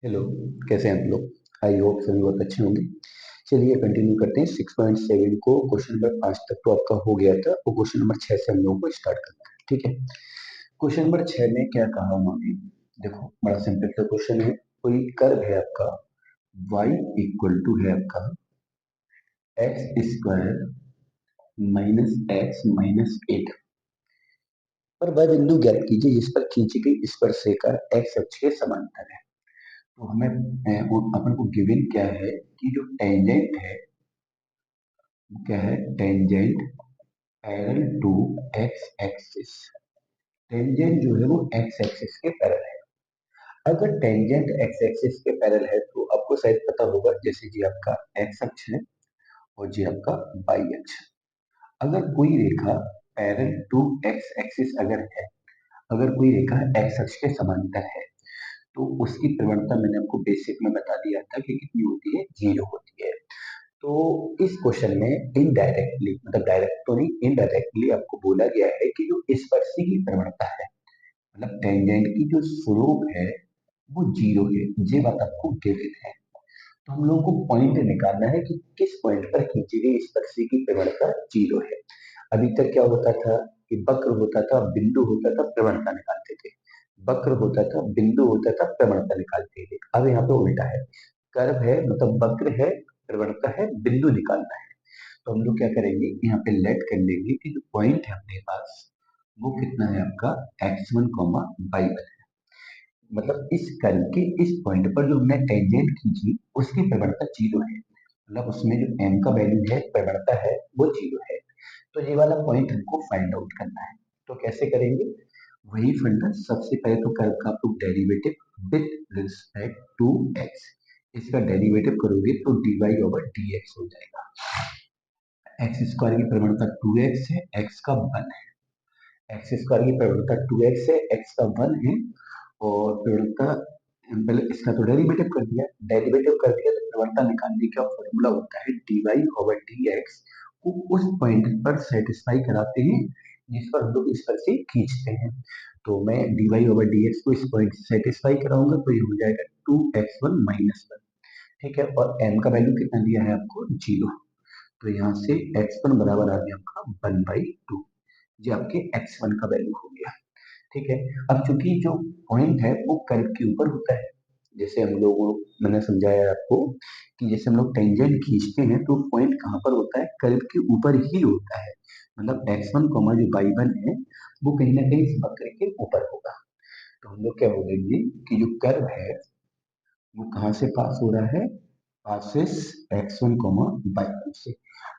Hello, कैसे हैं आप लोग। आई होप सभी बहुत अच्छे होंगे। चलिए कंटिन्यू करते हैं। 6.7 को क्वेश्चन नंबर 5 तक तो आपका हो गया था, और क्वेश्चन नंबर 6 से हम लोगों को स्टार्ट करना है। ठीक है। क्वेश्चन नंबर 6 में क्या कहा उन्होंने। देखो, बड़ा सिंपल सा क्वेश्चन है। कोई कर्व है आपका, y इक्वल टू है आपका x square minus x minus 8 पर वह बिंदु ज्ञात कीजिए जिस पर खींची गई स्पर्शरेखा एक्स अक्ष के समांतर है। तो हमें अपन को गिवन क्या है कि जो टेंजेंट है वो क्या है, tangent parallel to x axis. Tangent जो है वो एक्स एक्सिस के पैरेलल है। अगर टेंजेंट एक्स एक्सिस के पैरेलल है तो आपको शायद पता होगा, जैसे जी आपका एक्स अक्ष है और जी आपका वाई अक्ष। अगर कोई रेखा पैरेलल टू एक्स एक्सिस अगर है, अगर कोई रेखा एक्स अक्ष के समांतर है, तो उसकी प्रवणता मैंने आपको बेसिक में बता दिया था कि कितनी होती है, 0 होती है। तो इस क्वेश्चन में इनडायरेक्टली, मतलब डायरेक्ट तो नहीं, इनडायरेक्टली आपको बोला गया है कि जो स्पर्शी की प्रवणता है, मतलब टेंजेंट की जो स्लोप है वो 0 है। ये बात आपको गिवन है। तो हम लोगों को पॉइंट निकालना है कि किस पॉइंट पर खींची गई स्पर्शी की प्रवणता 0 है। अभी तक क्या होता था कि वक्र होता था, बिंदु होता था, प्रवणता निकालते थे। वक्र होता था, बिंदु होता था, प्रवणता निकालते थे। अब यहाँ पे उल्टा है। कर्व है, मतलब वक्र है, प्रवणता है, बिंदु निकालना है। तो हम लोग क्या करेंगे, यहाँ पे लेट कर लेंगे कि जो पॉइंट है अपने पास वो कितना है आपका, x1 कॉमा y1 है। मतलब इस कर्व के इस पॉइंट पर जो हमने टेंजेंट खींची उसकी प्रवणता 0 है। मतलब उसमें जो m का वैल्यू है, प्रवणता है, वो 0 है। तो ये वाला पॉइंट हमको फाइंड आउट करना है। तो कैसे करेंगे, वही फंडा। सबसे पहले तो कर्व का आपको derivative with respect to x, इसका डेरिवेटिव करोगे तो dy ओवर dx हो जाएगा। एक्स स्क्वायर की प्रवणता 2x है, x का 1 है। एक्स स्क्वायर की प्रवणता 2x है, x का 1 है। और प्रवणता, पहले इसका तो डेरिवेटिव कर दिया, डेरिवेटिव कर दिया तो प्रवणता निकालने का फॉर्मूला होता है dy ओवर dx को उस पॉइंट पर सेटिस्फाई कराते हैं जिस पर हम लोग इस पर से खींचते हैं। तो मैं dy ओवर dx को इस पॉइंट से सेटिस्फाई कराऊंगा तो ये हो जाएगा 2x1 माइनस 1। ठीक है। और m का वैल्यू कितना दिया है आपको, 0। तो यहाँ से x1 बराबर आ गया आपका 1/2। ये आपके x1 का वैल्यू हो गया। ठीक है। अब चूंकि जो पॉइंट है वो कर्व के ऊपर होता है, जैसे हम लोगों, मैंने समझाया आपको कि जैसे हम लोग टेंजेंट खींचते हैं तो पॉइंट कहाँ पर होता है, कर्व के ऊपर ही होता है। मतलब x1 कॉमा जो y1 है वो कहीं ना कहीं इस वक्र के ऊपर होगा। तो हम लोग क्या बोलेंगे कि जो कर्व है वो कहाँ से पास हो रहा है, पासिस x1 कॉमा y1 से।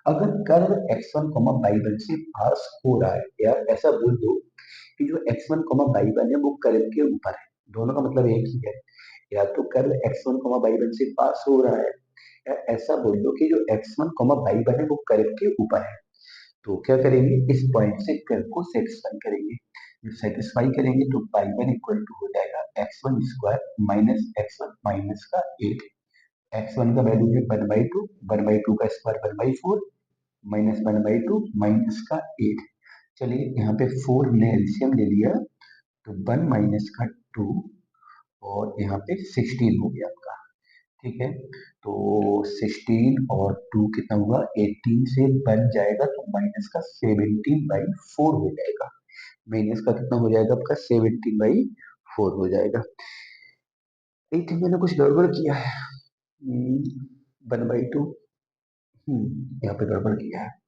अगर कर्व x1 कॉमा y1 से पास हो रहा है, या ऐसा बोल दो कि जो x1 कॉमा y1 है वो कर्व के ऊपर है, दोनों का मतलब एक ही है। या तो कर्व x1 कॉमा y1 से पास हो रहा है, या ऐसा बोल दो कि जो x1 कॉमा y1 है वो कर्व के ऊपर है। तो क्या करेंगे, इस पॉइंट से कर्व को सेटिस्फाई करेंगे। जब सेटिस्फाई करेंगे तो y1 इक्वल टू हो जाएगा x1 square minus x1 minus का 8। x1 का वैल्यू है 1/2, 1/2 का स्क्वायर 1/4, माइनस 1/2 माइनस का 8। चलिए यहाँ पे 4 ने एलसीएम ले लिया तो 1 माइनस का 2, और यहाँ पे 16 हो गया आपका। ठीक है। तो 16 और 2 कितना हुआ, 18 से बन जाएगा तो माइनस का 17/4 हो जाएगा। माइनस का कितना हो जाएगा आपका, 17/4 हो जाएगा। आई थिंक मैंने कुछ गड़बड़ किया है। 1/2, यहाँ पे गड़बड़ किया है।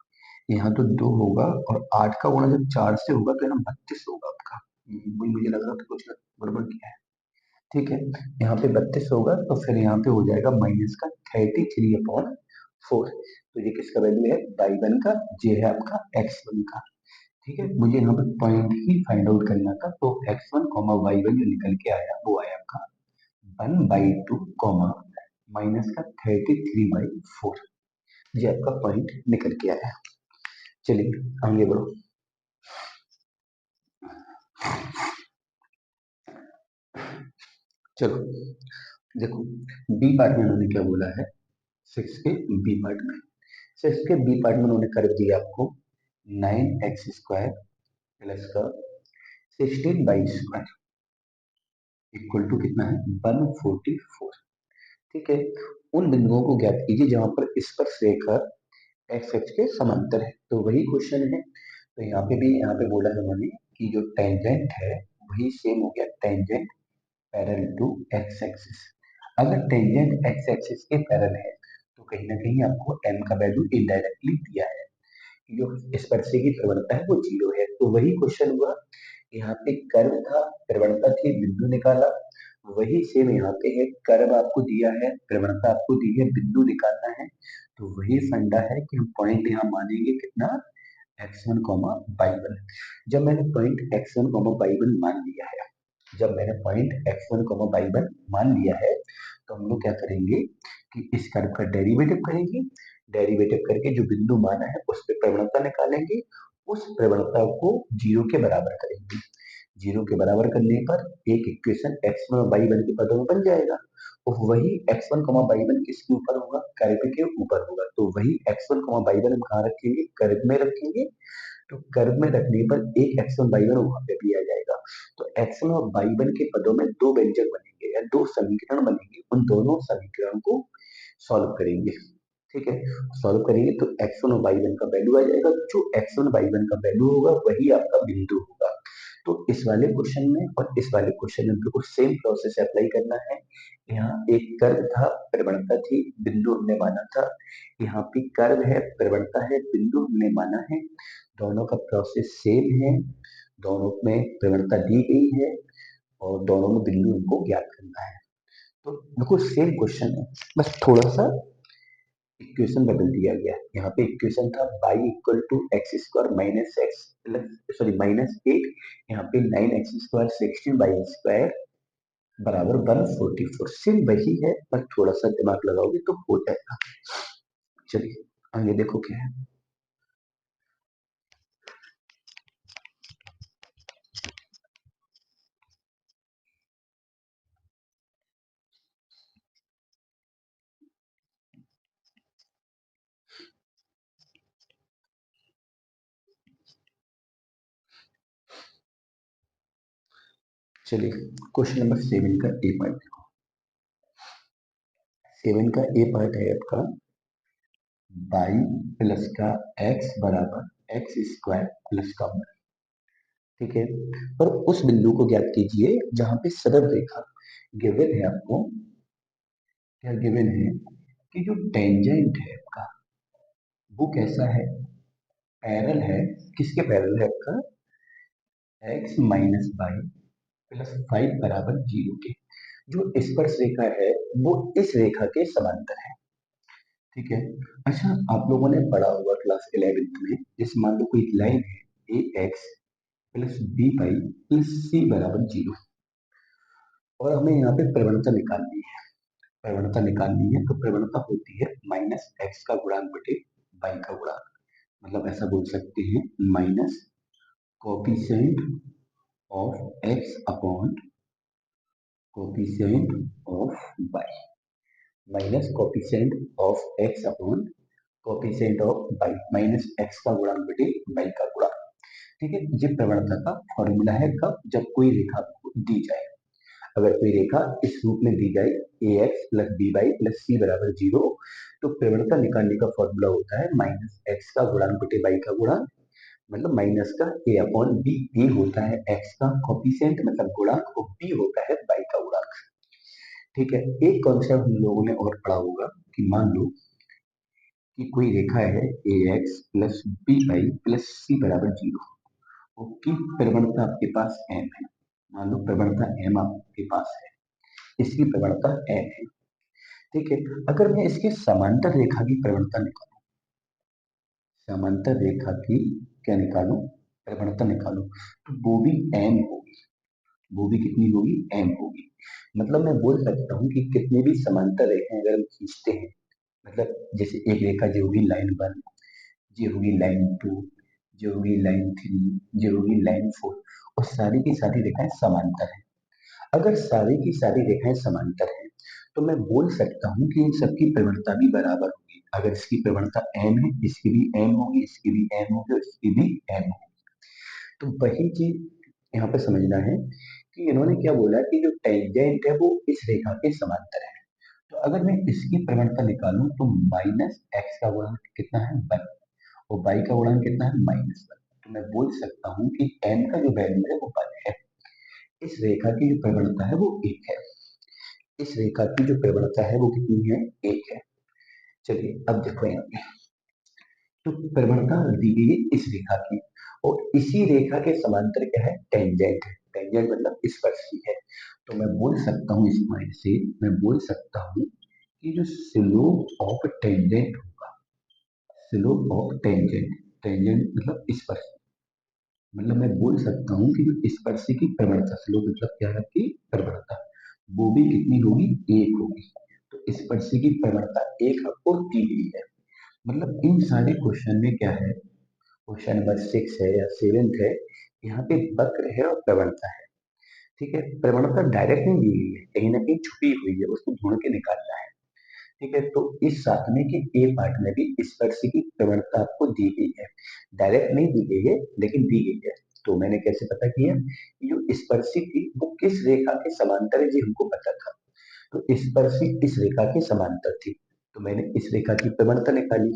यहाँ तो 2 होगा, और 8 का गुणा जब 4 से होगा तो यहाँ 32 होगा आपका। वही मुझे लग रहा था कुछ गड़बड़ किया है। ठीक है। यहाँ पे 32 होगा तो फिर यहाँ पे हो जाएगा माइनस का 33/4। तो ये किसका वैल्यू है, y1 का। ये है आपका x1 का। ठीक है। मुझे यहाँ पे पॉइंट ही फाइंड आउट करना था, तो x1 कॉमा y1 जो निकल के आया वो आया आपका 1/2 कॉमा माइनस का 33/4। ये आपका पॉइंट निकल के आया। चलिए आगे बढ़ो। चलो देखो, बी पार्ट में उन्होंने क्या बोला है, 6 के बी पार्ट में। 6 के बी पार्ट में उन्होंने कर दिया आपको 9x स्क्वायर प्लस का 16 वाई स्क्वायर। इक्वल टू कितना है 144। ठीक है, उन बिंदुओं को ज्ञात कीजिए जहां पर स्पर्श रेखा एक्स एक्स के समांतर है। तो वही क्वेश्चन है, तो यहाँ पे बोला है उन्होंने कि जो टेंजेंट है वही सेम हो गया tangent parallel to x axis. अगर टेंजेंट एक्स एक्सिस के पैरेलल है तो कहीं ना कहीं आपको m का वैल्यू इनडायरेक्टली दिया है, जो स्पर्शी की प्रवणता है वो 0 है। तो वही क्वेश्चन हुआ, यहाँ पे कर्व था, प्रवणता थी, बिंदु निकाला। वही सेम यहाँ पे है, कर्व आपको दिया है, प्रवणता आपको दी है, बिंदु निकालना है। तो वही फंडा है कि हम पॉइंट यहाँ मानेंगे कितना x1 कॉमा y1। जब मैंने पॉइंट x1 कॉमा y1 मान लिया है, जब मैंने पॉइंट x1 कॉमा y1 मान लिया है, तो हम लोग क्या करेंगे कि इस कर्व का डेरिवेटिव करेंगे। डेरिवेटिव करके जो बिंदु माना है उस पर प्रवणता निकालेंगे, उस प्रवणता को 0 के बराबर करेंगे। 0 के बराबर करने पर एक इक्वेशन x1 और y1 के पदों में बन जाएगा, और वही x1 y1 किसके ऊपर होगा, कर्व के ऊपर होगा। तो वही x1 y1 हम कहाँ रखेंगे, कर्व में रखेंगे। तो कर्व में रखने पर एक x1 y1 वहां पे भी आ जाएगा। तो x1 और y1 के पदों में दो व्यंजक बनेंगे या दो समीकरण बनेंगे, उन दोनों समीकरण को सॉल्व करेंगे। ठीक है, सॉल्व करेंगे तो x1 और y1 का वैल्यू आ जाएगा। जो x1 y1 का वैल्यू होगा वही आपका बिंदु होगा। तो इस वाले क्वेश्चन में और इस वाले क्वेश्चन में बिल्कुल सेम प्रोसेस अप्लाई करना है। यहाँ एक कर्व था, प्रवणता थी, बिंदु हमने माना था। यहाँ पे कर्व है, प्रवणता है, बिंदु हमने माना है। दोनों का प्रोसेस सेम है, दोनों में प्रवणता दी गई है और दोनों में बिंदु हमको ज्ञात करना है। तो बिल्कुल सेम क्वेश्चन है, बस थोड़ा सा इक्वेशन बदल दिया गया। यहाँ पे इक्वेशन था y equal to x square minus x plus sorry minus 8, यहाँ पे 9x स्क्वायर 16y स्क्वायर बराबर 144। सेम वही है, पर थोड़ा सा दिमाग लगाओगे तो हो जाएगा। चलिए आगे देखो क्या है। चलिए क्वेश्चन नंबर 7 का ए पार्ट देखो। 7 का ए पार्ट है आपका y प्लस का x बराबर एक्स स्क्वायर प्लस का 1। ठीक है, पर उस बिंदु को ज्ञात कीजिए जहां पे सरल रेखा गिवन है आपको। क्या गिवन है कि जो टेंजेंट है आपका वो कैसा है, पैरेलल है। किसके पैरेलल है आपका, x माइनस वाई प्लस 5 बराबर 0 के। जो स्पर्श रेखा है वो इस रेखा के समांतर है। ठीक है, अच्छा आप लोगों ने पढ़ा होगा क्लास 11th में, जैसे मान लो कोई लाइन है a x plus b y plus c बराबर 0, और हमें यहाँ पे प्रवणता निकालनी है। प्रवणता निकालनी है तो प्रवणता होती है माइनस एक्स का गुणांक बटे वाई का गुणांक। मतलब ऐसा बोल सकते हैं minus coefficient of x upon coefficient of y, minus coefficient of x upon coefficient of y, minus x का गुणांक बटे वाई का गुणांक। ठीक है, ये प्रवणता का फॉर्मूला है कब, जब कोई रेखा आपको दी जाए। अगर कोई रेखा इस रूप में दी जाए a x plus b y plus c बराबर 0, तो प्रवणता निकालने का फॉर्मूला होता है माइनस एक्स का गुणांक बटे वाई का गुणांक, मतलब माइनस का ए अपॉन बी। ए होता है एक्स का कोफिशिएंट मतलब गुणांक, और बी होता है वाई का गुणांक। ठीक है, एक कॉन्सेप्ट हम लोगों ने और पढ़ा होगा कि मान लो कि कोई रेखा है a x plus b y plus c बराबर 0, उसकी प्रवणता आपके पास एम है। मान लो प्रवणता एम आपके पास है, इसकी प्रवणता एम है। ठीक है, अगर मैं इसके समांतर रेखा की प्रवणता निकालूं, समांतर रेखा की क्या निकालूं, प्रवणता निकालूं, तो वो भी एम होगी। वो भी कितनी होगी, एम होगी। मतलब मैं बोल सकता हूँ कि कितने भी समांतर रेखाएं अगर हम खींचते हैं, मतलब जैसे एक रेखा जो होगी लाइन 1, ये होगी लाइन 2, ये होगी लाइन 3, ये होगी लाइन 4, और सारी की सारी रेखाएं समांतर हैं। अगर सारी की सारी रेखाएं समांतर हैं तो मैं बोल सकता हूँ कि इन सबकी प्रवणता भी बराबर होगी। अगर इसकी प्रवणता m है, इसकी भी m होगी, इसकी भी m होगी और इसकी भी m होगी। तो वही चीज यहाँ पे समझना है कि इन्होंने क्या बोला कि जो टेंजेंट है वो इस रेखा के समांतर है। तो अगर मैं इसकी प्रवणता निकालूं तो माइनस एक्स का गुणांक कितना है 1 और वाई का गुणांक कितना है -1। तो मैं बोल सकता हूँ कि एम का जो वैल्यू है वो 1 है। इस रेखा की जो प्रवणता है वो 1 है। इस रेखा की जो प्रवणता है वो कितनी है 1 है। चलिए अब देखो यहाँ पे तो प्रवणता दी गई है इस रेखा की और इसी रेखा के समांतर क्या है टेंजेंट है। टेंजेंट मतलब स्पर्शी है। तो मैं बोल सकता हूँ इस पॉइंट से मैं बोल सकता हूँ कि जो स्लोप ऑफ टेंजेंट होगा, स्लोप ऑफ टेंजेंट, टेंजेंट मतलब स्पर्शी, मतलब मैं बोल सकता हूँ कि जो स्पर्शी की प्रवणता, स्लोप मतलब क्या है आपकी प्रवणता, वो भी कितनी होगी 1 होगी। तो स्पर्शी की प्रवणता 1 आपको दी गई है। मतलब इन सारे क्वेश्चन में क्या है, क्वेश्चन नंबर 6 है या 7 है, यहाँ पे वक्र है और प्रवणता है। ठीक है, प्रवणता डायरेक्ट नहीं दी गई है, कहीं ना कहीं छुपी हुई है, उसको ढूंढ के निकालना है। ठीक है, तो इस सातवें के ए पार्ट में भी स्पर्शी की प्रवणता आपको दी गई है। डायरेक्ट नहीं दी गई है लेकिन दी गई है। तो मैंने कैसे पता किया कि जो स्पर्शी थी वो किस रेखा के समांतर है, जी हमको पता था। तो स्पर्शी इस रेखा के समांतर थी, तो मैंने इस रेखा की प्रवणता निकाली।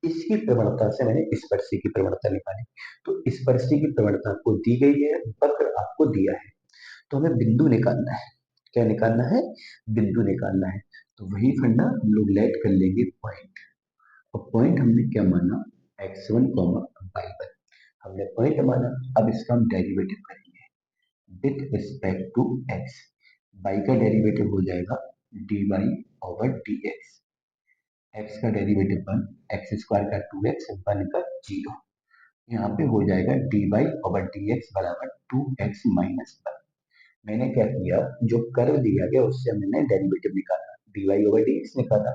इसकी प्रवणता से मैंने स्पर्शी की प्रवणता निकाली। तो स्पर्शी की प्रवणता आपको दी गई है, वक्र आपको दिया है, तो हमें बिंदु निकालना है। क्या निकालना है, बिंदु निकालना है। तो वही फंडा हम लोग लेट कर लेंगे पॉइंट। और पॉइंट हमने क्या माना, x1 y1 हमने पॉइंट माना। अब इसका हम डेरिवेटिव करेंगे with respect to x। y का डेरिवेटिव हो जाएगा dy ओवर dx। x का डेरिवेटिव 1, एक्स स्क्वायर का 2x, 1 का 0। यहाँ पे हो जाएगा dy ओवर dx बराबर 2x माइनस 1। मैंने क्या किया, जो कर्व दिया गया उससे मैंने डेरिवेटिव निकाला, dy ओवर dx निकाला।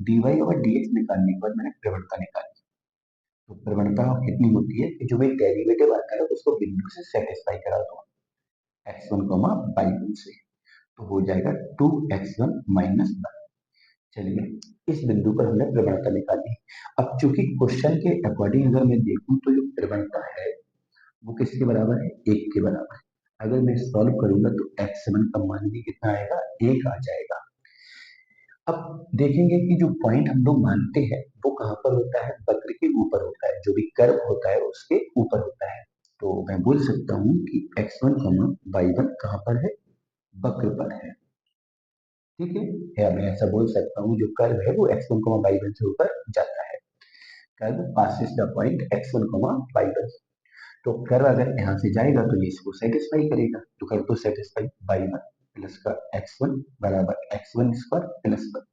dy ओवर dx निकालने के बाद मैंने प्रवणता निकाली। तो प्रवणता कितनी होती है कि जो भी डेरिवेटिव आता है उसको बिंदु से सेटिस्फाई करा दो x1 y1 से, तो हो जाएगा 2x1 माइनस 1। चलिए इस बिंदु पर हमने प्रवणता निकाली। अब चूंकि क्वेश्चन के अकॉर्डिंग अगर मैं देखूं तो जो प्रवणता है वो किसके बराबर है, 1 के बराबर है। अगर मैं सॉल्व करूंगा तो x7 का मान भी कितना आएगा, 1 आ जाएगा। अब देखेंगे कि जो पॉइंट हम लोग मानते हैं वो कहाँ पर होता है, वक्र के ऊपर होता है, जो भी कर्व होता है उसके ऊपर होता है। तो मैं बोल सकता हूँ कि x1 y1 कहाँ पर है, वक्र पर है। ठीक है, या मैं ऐसा बोल सकता हूँ जो कर्व है वो x1 y1 से ऊपर जाता है। Curve passes the point x1 y1। तो कर्व अगर यहाँ से जाएगा तो ये इसको सेटिस्फाई करेगा, तो कर्व तो सेटिस्फाई y1 प्लस का x1 बराबर x1 स्क्वायर प्लस 1।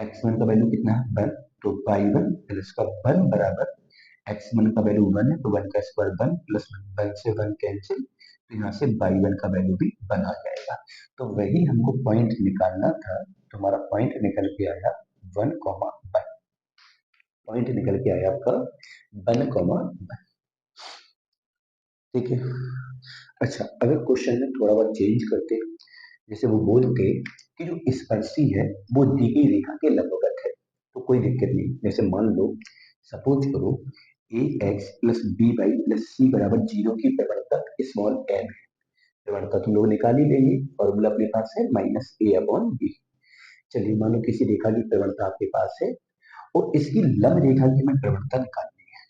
x1 का वैल्यू कितना है 1, तो y1 प्लस का 1 बराबर x1 का वैल्यू 1 है तो 1 का स्क्वायर 1 प्लस 1, 1 से 1 कैंसिल, तो यहाँ से y1 का वैल्यू भी 1 आ जाएगा। तो वही हमको पॉइंट निकालना था, तो हमारा पॉइंट निकल के आया 1, 1। पॉइंट निकल के आया आपका 1, 1। ठीक है। अच्छा, अगर क्वेश्चन में थोड़ा बहुत चेंज करते, जैसे वो बोलते कि जो स्पर्शी है वो दी गई रेखा के लंबवत है, तो कोई दिक्कत नहीं। जैसे मान लो, सपोज करो a x plus b y plus c बराबर 0 की प्रवणता स्मॉल एम है। प्रवणता तुम लोग निकाल ही लेंगे, फॉर्मूला अपने पास है माइनस ए अपॉन बी। चलिए मान लो किसी रेखा की प्रवणता आपके पास है और इसकी लंब रेखा की हमें प्रवणता निकालनी है।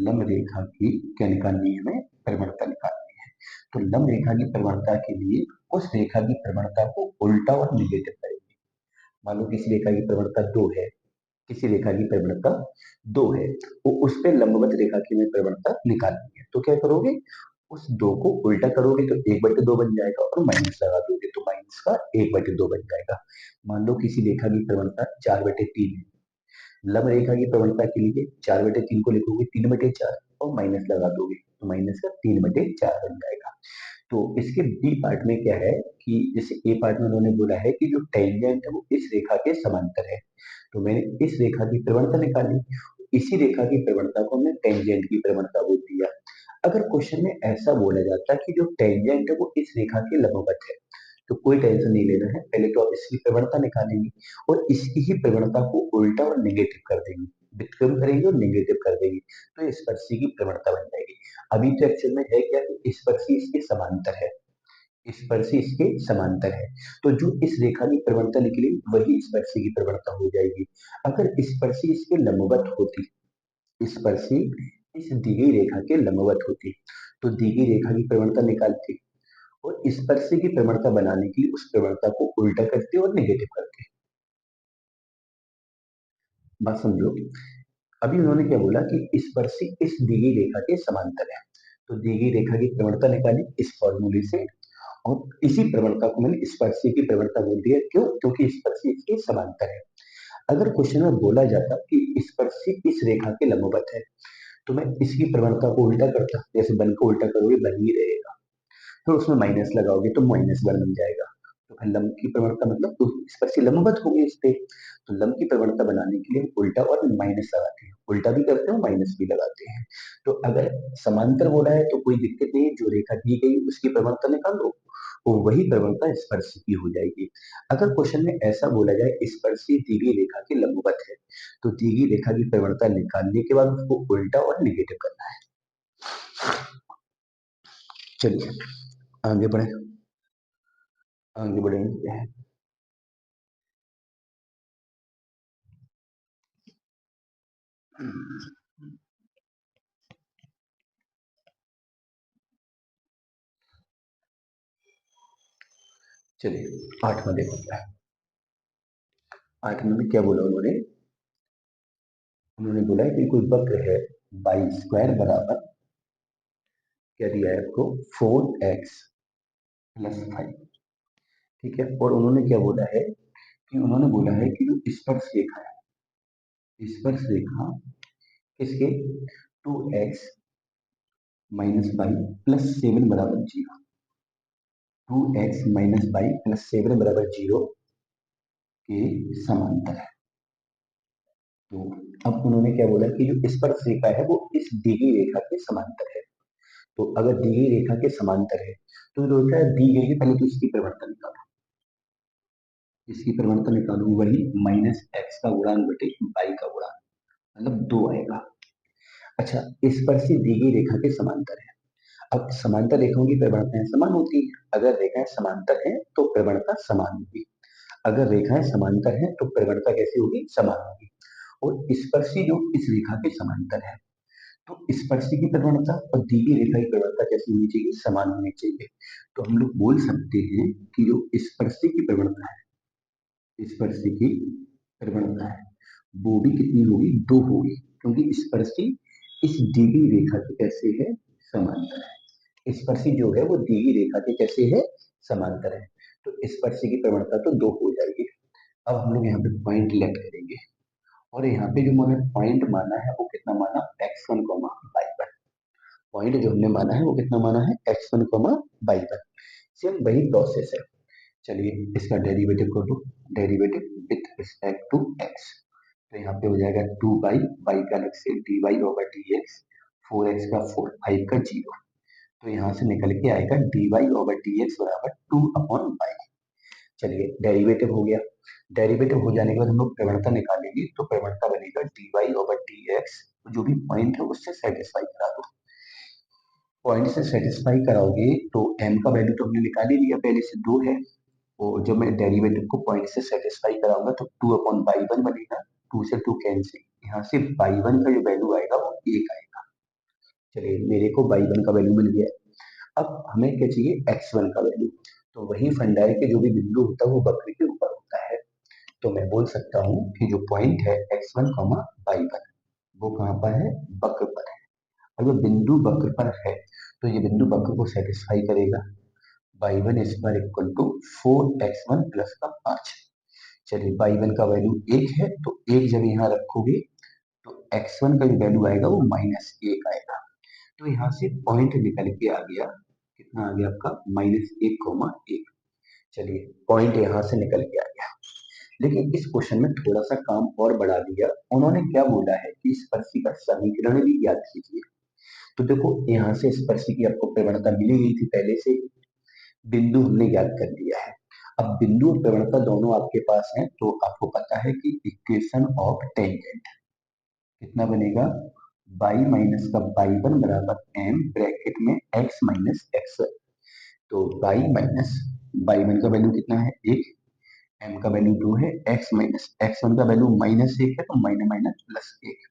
लंब रेखा की क्या निकालनी है, हमें प्रवणता निकालनी है। तो लंब रेखा की प्रवणता के लिए उस रेखा की प्रवणता को उल्टा और निगेटिव करेंगे। मान लो किसी रेखा की प्रवणता 2 है, किसी रेखा की प्रवणता 2 है, तो उस पे लंबवत रेखा की हमें प्रवणता निकालनी है। तो क्या करोगे, उस 2 को उल्टा करोगे तो 1/2 बन जाएगा और माइनस लगा दोगे तो माइनस का 1/2 बन जाएगा। मान लो किसी रेखा की प्रवणता 4/3 है, लंब रेखा की प्रवणता के लिए 4/3 को लिखोगे 3/4 और माइनस लगा दोगे तो माइनस का 3/4 बन जाएगा। तो इसके बी पार्ट में क्या है कि जैसे ए पार्ट में उन्होंने बोला है कि जो टेंजेंट है वो इस रेखा के समांतर है, तो मैंने इस रेखा की प्रवणता निकाली। इसी रेखा की प्रवणता को हमने टेंजेंट की प्रवणता बोल दिया। अगर क्वेश्चन में ऐसा बोला जाता कि जो टेंजेंट है वो इस रेखा के लंबवत है, तो कोई टेंशन नहीं लेना है, पहले तो आप इसकी प्रवणता निकालेंगे और इसकी ही प्रवणता को उल्टा और नेगेटिव कर देंगे, व्युत्क्रम करेंगे और नेगेटिव कर देंगे, तो स्पर्शी की प्रवणता बन जाएगी। अभी तो एक्चुअल में है क्या कि स्पर्शी इसके समांतर है, स्पर्शी इसके समांतर है। तो जो इस रेखा की प्रवणता निकली वही स्पर्शी की प्रवणता हो जाएगी। अगर स्पर्शी इसके लंबवत होती, स्पर्शी इस दी गई रेखा के लंबवत होती तो दी गई रेखा की प्रवणता निकालती, और स्पर्शी की प्रवणता बनाने के लिए उस प्रवणता को उल्टा करते और नेगेटिव करते। बात समझो। अभी उन्होंने क्या बोला कि स्पर्शी इस दी गई रेखा के समांतर है, तो दी गई रेखा की प्रवणता निकाली इस फॉर्मूले से, और इसी प्रवणता को मैंने स्पर्शी की प्रवणता बोल दिया। क्यों? क्योंकि स्पर्शी इसके समांतर है। अगर क्वेश्चन में बोला जाता कि स्पर्शी इस रेखा के लंबवत है, तो मैं इसकी प्रवणता को उल्टा करता, जैसे बन को उल्टा करोगे बन ही रहेगा, फिर उसमें माइनस लगाओगे तो -1 बन जाएगा। तो फिर लंब की प्रवणता मतलब तो स्पर्शी लंबवत हो गई इस पे, तो लंब की प्रवणता बनाने के लिए हम उल्टा और माइनस लगाते हैं, उल्टा भी करते हैं माइनस भी लगाते हैं। तो अगर समांतर बोला है तो कोई दिक्कत नहीं है, जो रेखा दी गई उसकी प्रवणता निकाल लो, तो वही प्रवणता स्पर्शी की हो जाएगी। अगर क्वेश्चन में ऐसा बोला जाए स्पर्शी दी गई रेखा के लंबवत है, तो दी गई रेखा की प्रवणता निकालने के बाद उसको उल्टा और निगेटिव करना है। चलिए आगे बढ़े, आगे बढ़ेंगे। चलिए 8वां देखो क्या है। 8वें में क्या बोला उन्होंने? उन्होंने बोला है कि कोई वक्र है बाई स्क्वायर बराबर, क्या दिया है आपको, 4x+5। ठीक है, और उन्होंने क्या बोला है कि उन्होंने बोला है कि जो स्पर्श रेखा है, स्पर्श रेखा किसके, 2x-y+7 बराबर 0, 2x-y+7 बराबर 0 के समांतर है। तो अब उन्होंने क्या बोला कि जो स्पर्श रेखा है वो इस दी गई रेखा के समांतर है। तो अगर दी गई रेखा के समांतर है तो जो होता है दी गई है, पहले तो इसकी परिवर्तन निकालो, इसकी परिवर्तन निकालो, वही -x का गुणांक बटे y का गुणांक, मतलब 2 आएगा। अच्छा, स्पर्शी दी गई रेखा के समांतर है। अब समांतर रेखाओं की प्रवणताएं समान होती है। अगर रेखाएं समांतर हैं तो प्रवणता समान होगी, अगर रेखाएं समांतर हैं तो प्रवणता कैसी होगी, समान होगी। और स्पर्शी जो इस रेखा के समांतर है, तो स्पर्शी की प्रवणता और दी गई रेखा की प्रवणता कैसी होनी चाहिए, समान होनी चाहिए। तो हम लोग बोल सकते हैं कि जो स्पर्शी की प्रवणता है, स्पर्शी की प्रवणता है वो भी कितनी होगी, 2 होगी, क्योंकि स्पर्शी इस दी गई रेखा के कैसे है, समांतर है। स्पर्शी जो है वो दी गई रेखा के कैसे है, समांतर है। तो स्पर्शी की प्रवणता तो 2 हो जाएगी। अब हम लोग यहाँ पे पॉइंट लेट करेंगे, और यहाँ पे जो मैंने पॉइंट माना है वो कितना माना, x1, y1। पॉइंट जो हमने माना है वो कितना माना है, x1, y1। सेम वही प्रोसेस है। चलिए इसका डेरिवेटिव कर दो, derivative with respect to x। तो यहाँ पे हो जाएगा 2 बाई वाई का अलग से dy ओवर dx, 4x का 4, 5 का 0। तो यहाँ से निकल के आएगा dy ओवर dx बराबर 2/y। चलिए डेरिवेटिव हो गया। डेरिवेटिव हो जाने के बाद हम लोग प्रवणता निकालेंगे, तो प्रवणता बनेगा dy ओवर dx, जो भी पॉइंट है उससे सेटिस्फाई करा दो। पॉइंट से सेटिस्फाई कराओगे तो m का वैल्यू तो हमने निकाल ही लिया, पहले से 2 है। और जब मैं डेरिवेटिव को पॉइंट से सेटिस्फाई कराऊंगा तो 2/y1 बनेगा, 2 से 2 कैंसिल, यहाँ से y1 का जो वैल्यू आएगा वो 1 आएगा। चलिए मेरे को y1 का वैल्यू मिल गया। अब हमें क्या चाहिए, x1 का वैल्यू। तो वही फंडा है कि जो भी बिंदु होता है वो वक्र के ऊपर होता है। तो मैं बोल सकता हूँ कि जो पॉइंट है x1, y1, वो कहाँ पर है, वक्र पर है। और जो बिंदु वक्र पर है तो ये बिंदु वक्र को सेटिस्फाई करेगा। y1 square equal to 4x1 plus का 5। चलिए y1 का वैल्यू 1 है, तो 1 जब यहाँ रखोगे तो x1 का जो वैल्यू आएगा वो -1 आएगा। तो यहाँ से पॉइंट निकल के आ गया, कितना आ गया आपका, -1,1। चलिए पॉइंट यहाँ से निकल के आ गया। लेकिन इस क्वेश्चन में थोड़ा सा काम और बढ़ा दिया। उन्होंने क्या बोला है कि स्पर्शी का समीकरण भी याद कीजिए। तो देखो यहाँ से स्पर्शी की आपको प्रवणता मिली गई थी पहले से, बिंदु हमने याद कर लिया है। अब बिंदु और प्रवणता दोनों आपके पास हैं, तो आपको पता है कि इक्वेशन ऑफ टेंजेंट कितना बनेगा, y माइनस का y1 बराबर m ब्रैकेट में x माइनस x1। तो बाई वन का वैल्यू कितना है 1, एम का वैल्यू 2 है, एक्स वन का वैल्यू -1 है, तो माइनस माइनस +1,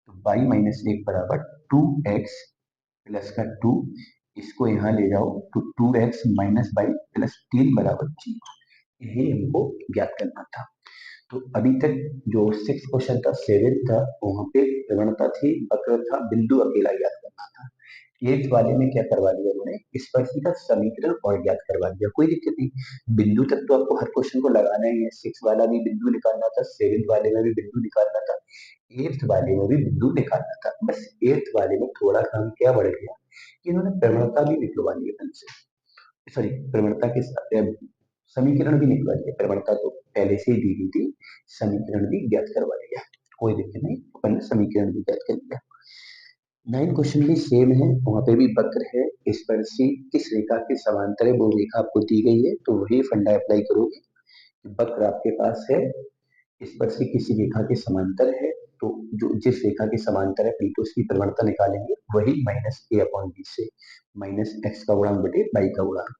तो बाई -1 बराबर 2x प्लस का 2, इसको यहाँ ले जाओ तो 2x माइनस बाई प्लस 3 बराबर 0, यही हमको ज्ञात करना था। तो अभी तक जो 6 क्वेश्चन था, 7 था, वहां पे प्रवणता थी, वक्र था, बिंदु अकेला ज्ञात करना था। 8 वाले में क्या करवा दिया उन्होंने, स्पर्शी का समीकरण और ज्ञात करवा दिया। कोई दिक्कत नहीं, बिंदु तक तो आपको हर क्वेश्चन को लगाना ही है। 6 वाला भी बिंदु निकालना था, 7 वाले में भी बिंदु निकालना था, 8 वाले में भी बिंदु निकालना था। बस 8 वाले में थोड़ा काम क्या बढ़ गया कि इन्होंने प्रवणता भी निकलवा दी है, सॉरी प्रवणता के समीकरण भी निकलवा दिया। प्रवणता तो पहले से ही दी गई थी, समीकरण भी ज्ञात करवा दिया, कोई दिक्कत नहीं, अपन ने समीकरण भी ज्ञात कर लिया। 9 क्वेश्चन भी सेम है, वहां पे भी वक्र है, स्पर्शी किस रेखा के समांतर है वो रेखा आपको दी गई है, तो वही फंडा अप्लाई करोगे। वक्र आपके पास है, स्पर्शी किसी रेखा के समांतर है, तो जो जिस रेखा के समांतर है पहले तो उसकी प्रवणता निकालेंगे, वही -a/b से -x का गुणांक बटे y का गुणांक,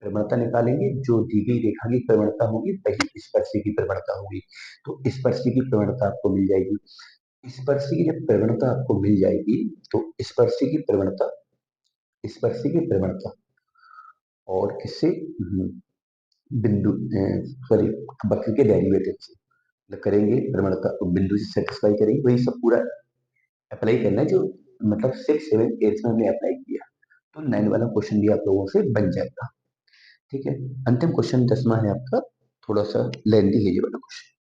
प्रवणता निकालेंगे, जो दी गई रेखा की प्रवणता होगी वही स्पर्शी की प्रवणता होगी। तो स्पर्शी की प्रवणता आपको मिल जाएगी। स्पर्शी की जब प्रवणता आपको मिल जाएगी तो स्पर्शी की प्रवणता और किससे, बिंदु सॉरी वक्र के डेरिवेटिव से करेंगे, प्रवणता बिंदु से सेटिस्फाई करेंगे, वही सब पूरा अप्लाई करना है जो मतलब 6, 7, 8 में हमने अप्लाई किया। तो 9 वाला क्वेश्चन भी आप लोगों से बन जाएगा। ठीक है, अंतिम क्वेश्चन 10वां है आपका, थोड़ा सा लेंथी है ये वाला क्वेश्चन,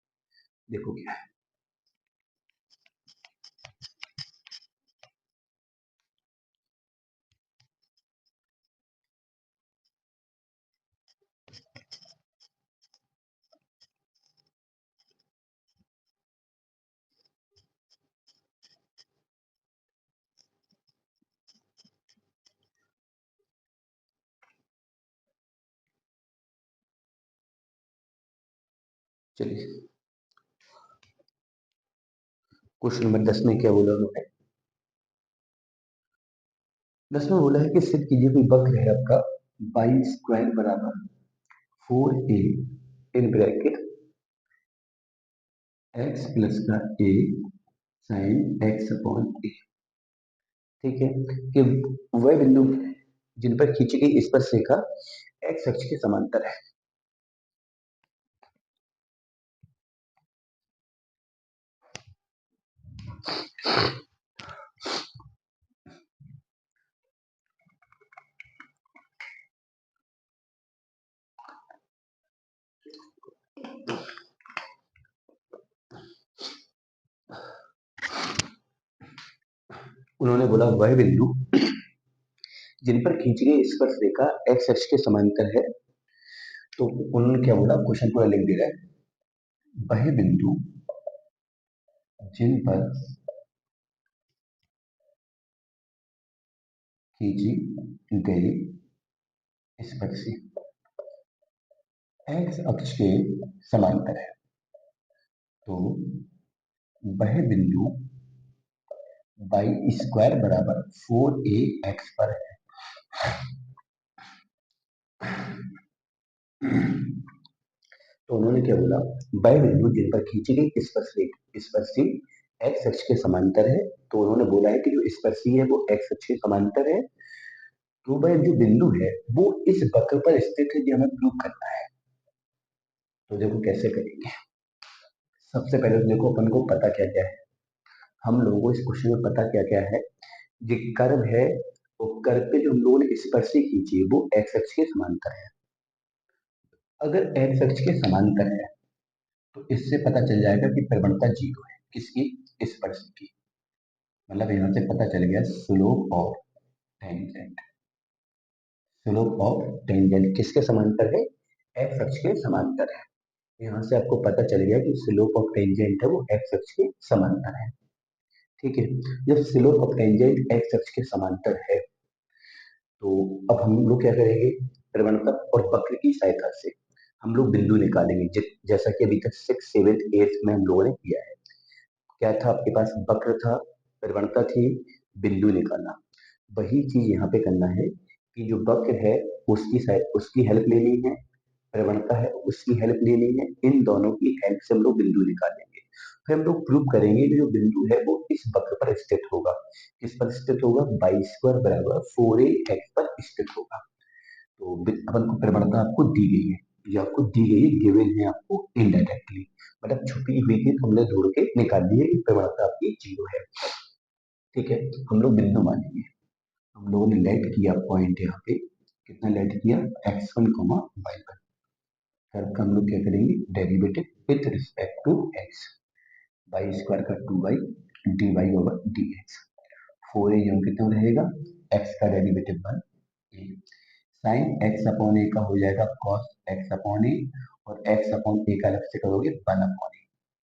देखो क्या है। चलिए, क्वेश्चन नंबर 10 में क्या बोला उन्होंने, 10 में बोला है कि सिद्ध कीजिए कोई वक्र है आपका बाई स्क्वायर बराबर 4a in bracket x plus का a sine x upon a। ठीक है, कि वह बिंदु जिन पर खींची गई स्पर्श रेखा x अक्ष के समांतर है। उन्होंने बोला वह बिंदु जिन पर खींची गई स्पर्श रेखा x अक्ष के समांतर है, तो उन्होंने क्या बोला, क्वेश्चन पूरा लिख दिया है, वह बिंदु जिन पर खींची गई स्पर्शी x अक्ष के समांतर है, तो वह बिंदु बाई स्क्वायर बराबर 4ax पर है। तो उन्होंने क्या बोला, वह बिंदु जिन पर खींची गई स्पर्शी एक्स अक्ष के समांतर है, तो उन्होंने बोला है कि जो स्पर्शी है वो एक्स अक्ष के समांतर है, तो वह जो बिंदु है वो इस वक्र पर स्थित है, ये हमें प्रूव करना है। तो देखो कैसे करेंगे, सबसे पहले तो देखो अपन को पता क्या क्या है, हम लोगों को इस क्वेश्चन में पता क्या क्या है, ये कर्व है, वो कर्व पे जो हम लोगों ने स्पर्शी खींची है वो एक्स अक्ष के समांतर है। अगर एक्स अक्ष के समांतर है तो इससे पता चल जाएगा कि प्रवणता 0 है, किसकी, स्पर्शी की, मतलब यहाँ से पता चल गया slope of tangent, slope of tangent किसके समांतर है, एक्स अक्ष के समांतर है। यहाँ से आपको पता चल गया कि स्लोप ऑफ टेंजेंट है वो एक्स अक्ष के समांतर है। ठीक है, जब स्लोप ऑफ टेंजेंट एक्स अक्ष के समांतर है तो अब हम लोग क्या करेंगे, प्रवणता और वक्र की सहायता से हम लोग बिंदु निकालेंगे, जैसा कि अभी तक 6, 7, 8 में हम लोगों ने किया है। क्या था आपके पास, वक्र था, प्रवणता थी, बिंदु निकालना। वही चीज यहाँ पे करना है कि जो वक्र है उसकी हेल्प लेनी है, प्रवणता है उसकी हेल्प लेनी है, इन दोनों की हेल्प से हम लोग बिंदु निकालेंगे। फिर हम लोग प्रूव करेंगे कि जो बिंदु है वो इस वक्र पर स्थित होगा। किस पर स्थित होगा? बाई स्क्वायर बराबर 4ax पर स्थित होगा। तो अपन को प्रवणता आपको दी गई है, ये आपको दी गई है, गिवन है आपको इनडायरेक्टली, मतलब छुपी हुई थी, तो हमने ढूंढ के निकाल ली है कि प्रवणता आपकी 0 है। ठीक है, तो हम लोग बिंदु मानेंगे। हम लोगों ने लेट किया पॉइंट यहाँ पे, कितना लेट किया? x1 comma y1। फिर का हम लोग क्या करेंगे? Derivative with respect to x, y square का 2y dy over dx। 4a जो कितना रहेगा? x का derivative 1 a, sine x upon a का हो जाएगा cos x अपॉन a, और x अपॉन a का अलग से करोगे 1 अपॉन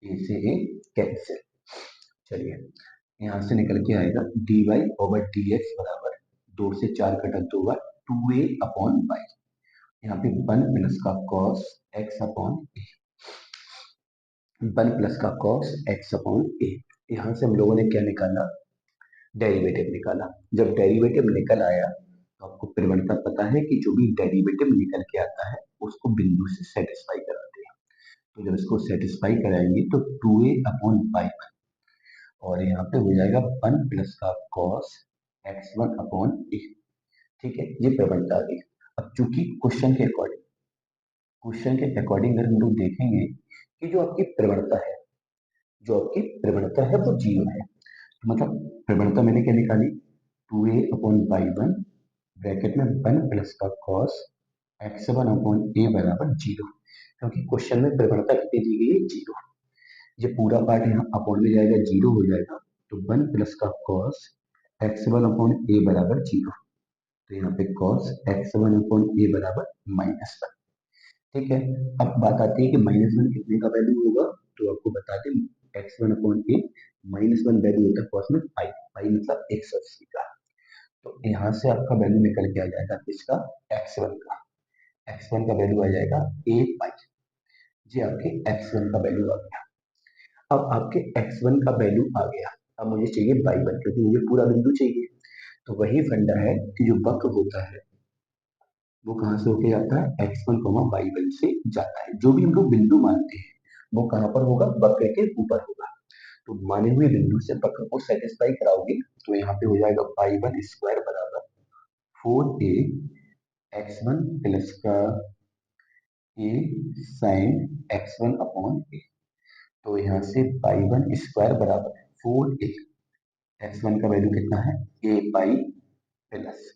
a से a कैंसिल। चलिए यहाँ से निकल के आएगा dy ओवर dx बराबर 2 से 4 कटा 2 बार 2a अपॉन y, यहाँ पे 1 प्लस का cos x upon a, 1 plus का cos x अपॉन a। यहाँ से हम लोगों ने क्या निकाला? डेरिवेटिव निकाला। जब डेरिवेटिव निकल आया तो आपको प्रवणता पता है कि जो भी डेरिवेटिव निकल के आता है उसको बिंदु से सेटिस्फाई कराते हैं। तो जब इसको सेटिस्फाई कराएंगे तो 2a अपॉन y, और यहाँ पे हो जाएगा 1 प्लस का cos x1 अपॉन a। ठीक है, ये प्रवणता आ गई। अब चूंकि क्वेश्चन के अकॉर्डिंग अगर हम लोग देखेंगे कि जो आपकी प्रवणता है, वो 0 है, तो मतलब प्रवणता मैंने क्या निकाली? 2a अपॉन y1 ब्रैकेट में 1 प्लस का cos x1 अपॉन a बराबर 0, क्योंकि क्वेश्चन में प्रवणता कितनी दी गई है? 0। ये पूरा पार्ट यहाँ अपॉन में जाएगा, 0 हो जाएगा, तो 1 प्लस का cos x1 अपॉन a बराबर 0, तो यहाँ पे cos x1 अपॉन a बराबर -1। ठीक है, अब बात आती है कि -1 कितने का वैल्यू होगा, तो आपको बता दें x1 अपॉन a -1 वैल्यू होता है cos में पाई, पाई मतलब 180 का। तो यहाँ से आपका वैल्यू निकल के आ जाएगा इसका x1 का वैल्यू आ जाएगा a पाई। ये आपके x1 का वैल्यू आ गया। अब आपके x1 का वैल्यू आ गया, अब मुझे चाहिए y1, क्योंकि मुझे पूरा बिंदु चाहिए। तो वही फंडा है कि जो वक्र होता है वो कहाँ से होके जाता है? x1 y1 से जाता है। जो भी हम लोग बिंदु मानते हैं वो कहाँ पर होगा? वक्र के ऊपर होगा। तो माने हुए बिंदु से वक्र को सेटिस्फाई कराओगे तो यहाँ पे हो जाएगा y1 स्क्वायर बराबर 4a x1 प्लस का a sine x1 upon a। तो यहाँ से y1 स्क्वायर बराबर 4a, x1 का वैल्यू कितना है? a pi plus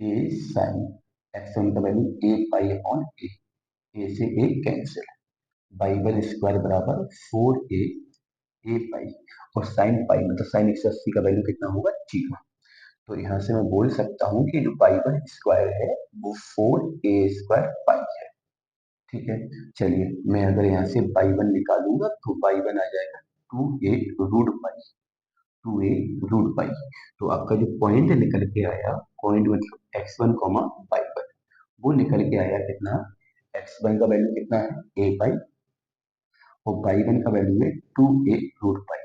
a sine x1 का value a pi upon a से a कैंसिल, y1 स्क्वायर बराबर 4a a पाई, और साइन पाई मतलब साइन 180 का वैल्यू कितना होगा? 0। तो यहाँ से मैं बोल सकता हूँ कि जो y1 स्क्वायर है वो 4a स्क्वायर पाई है। ठीक है, चलिए मैं अगर यहाँ से y1 निकालूंगा तो y1 आ जाएगा 2a root pi, 2a root pi. तो आपका जो पॉइंट निकल के आया, पॉइंट मतलब x1 कॉमा y1, वो निकल के आया कितना? x1 का वैल्यू कितना है? a पाई, और y1 का वैल्यू है 2a रूट पाई।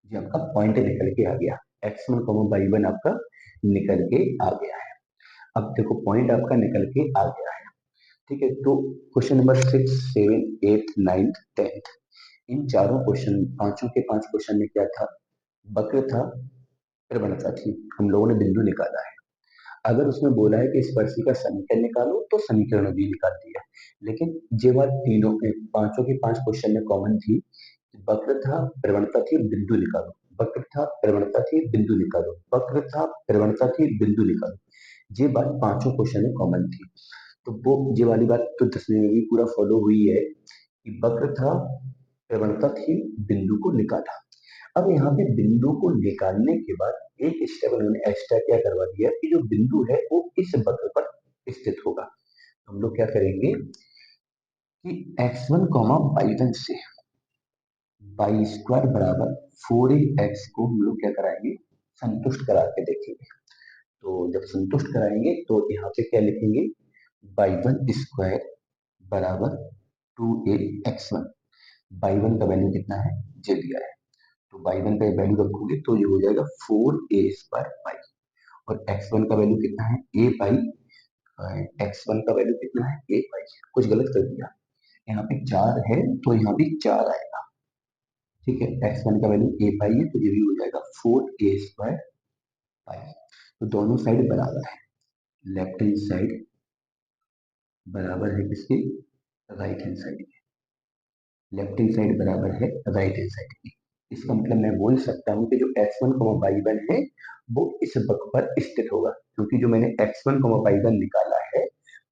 ये आपका पॉइंट निकल के आ गया, x1 कॉमा y1 आपका निकल के आ गया है। अब देखो पॉइंट आपका निकल के आ गया है। ठीक है, तो क्वेश्चन नंबर 6, 7, 8, 9, 10, इन चारों क्वेश्चन, पांचों के पांच क्वेश्चन में क्या था? वक्र था, प्रवणता थी, हम लोगों ने बिंदु निकाला है। अगर उसमें बोला है कि स्पर्शी का समीकरण निकालो तो समीकरण भी निकाल दिया, लेकिन ये बात तीनों के पांचों के पांच क्वेश्चन में कॉमन थी। वक्र था, प्रवणता थी, बिंदु निकालो, वक्र था, प्रवणता थी, बिंदु निकालो, वक्र था, प्रवणता थी, बिंदु निकालो। ये बात पांचों क्वेश्चन में कॉमन थी। तो वो ये वाली बात तो 10वीं में भी पूरा फॉलो हुई है कि वक्र था, प्रवणता थी, बिंदु को निकाला। अब यहाँ पे बिंदु को निकालने के बाद एक स्टेप उन्होंने एक्स्ट्रा क्या करवा दिया कि जो बिंदु है वो इस वक्र पर स्थित होगा। हम लोग क्या करेंगे कि x1 कॉमा y1 से y स्क्वायर बराबर 4x को हम लोग क्या कराएंगे? संतुष्ट करा के देखेंगे। तो जब संतुष्ट कराएंगे तो यहाँ पे क्या लिखेंगे? y1 स्क्वायर बराबर 2ax1, y1 का वैल्यू कितना है? ये दिया है, तो y1 का वैल्यू रखोगे तो ये हो जाएगा 4a स्क्वायर पाई, और x1 का वैल्यू कितना है a पाई, x1 का वैल्यू कितना है a पाई। कुछ गलत कर दिया, यहाँ पे 4 है तो यहाँ भी 4 आएगा, ठीक है। x1 का वैल्यू a पाई है तो ये भी हो जाएगा 4a² पाई। तो दोनों साइड बराबर है, लेफ्ट हैंड साइड बराबर है किसके, राइट हैंड साइड के। लेफ्ट हैंड साइड बराबर है राइट हैंड साइड की। इसका मतलब मैं बोल सकता हूँ कि जो x1 y1 है वो इस वक्र पर स्थित होगा, क्योंकि जो मैंने x1 y1 निकाला है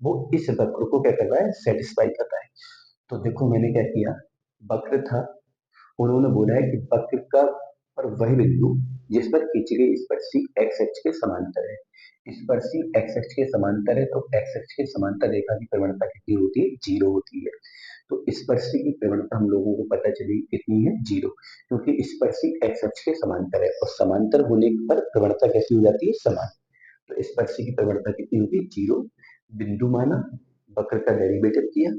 वो इस वक्र को क्या कर रहा है, सेटिस्फाई कर रहा है। तो देखो मैंने क्या किया, वक्र था, उन्होंने बोला है कि वक्र का पर वह बिंदु जिस पर खींची गई स्पर्शी एक्स अक्ष के समांतर है। स्पर्शी एक्स अक्ष के समांतर है तो एक्स अक्ष के समांतर रेखा की प्रवणता कितनी होती है, 0 होती है। तो स्पर्शी की प्रवणता हम लोगों को पता चली कितनी है, 0, क्योंकि स्पर्शी एक्स अक्ष के समांतर है और समांतर होने पर प्रवणता कैसी हो जाती है, समान। तो स्पर्शी की प्रवणता कितनी होगी, 0। बिंदु माना, वक्र का डेरिवेटिव किया,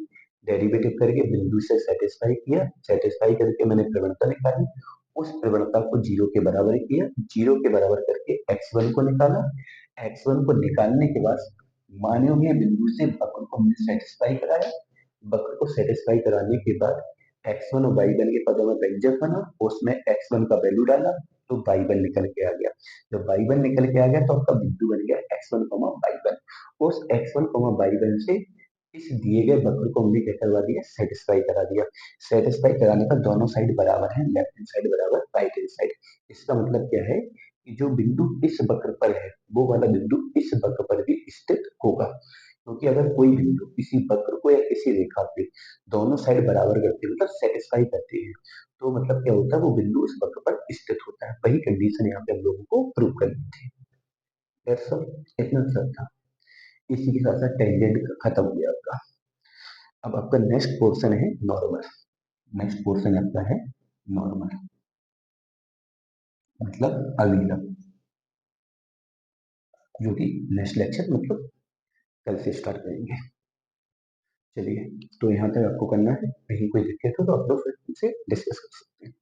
डेरिवेटिव करके बिंदु से सेटिस्फाई किया, सेटिस्फाई करके मैंने प्रवणता निकाली, उस प्रवणता को 0 के बराबर किया, 0 के बराबर करके x1 को निकाला। x1 को निकालने के बाद माने हुए बिंदु से वक्र को हमने सेटिस्फाई कराया, वक्र को सेटिस्फाई कराने के बाद x1 और y1 के पदों में व्यंजक बना, उसमें x1 का वैल्यू डाला तो y1 निकल के आ गया। जब y1 निकल के आ गया तो आपका बिंदु बन गया x1 y1। उस x1 y1 से इस दिए गए वक्र को हमने क्या करवा दिया, सेटिस्फाई करा दिया। सेटिस्फाई कराने पर दोनों साइड बराबर है, लेफ्ट हैंड साइड बराबर राइट हैंड साइड। इसका मतलब क्या है कि जो बिंदु इस वक्र पर है वो वाला बिंदु इस वक्र पर भी स्थित होगा, क्योंकि अगर कोई बिंदु किसी वक्र को या किसी रेखा पे दोनों साइड बराबर करते हैं मतलब सेटिस्फाई करते हैं, तो मतलब क्या होता है, वो बिंदु उस वक्र पर स्थित होता है। वही कंडीशन यहाँ पे हम लोगों को प्रूव करनी थी। That's all, इतना सा था। इसी के साथ साथ टेंजेंट खत्म हो गया आपका। अब आपका नेक्स्ट पोर्शन है नॉर्मल। नेक्स्ट पोर्शन आपका है नॉर्मल, मतलब अविलंब, जो कि नेक्स्ट लेक्चर मतलब कल से स्टार्ट करेंगे। चलिए, तो यहाँ तक आपको करना है, कहीं कोई दिक्कत हो तो आप लोग फिर से डिस्कस कर सकते हैं।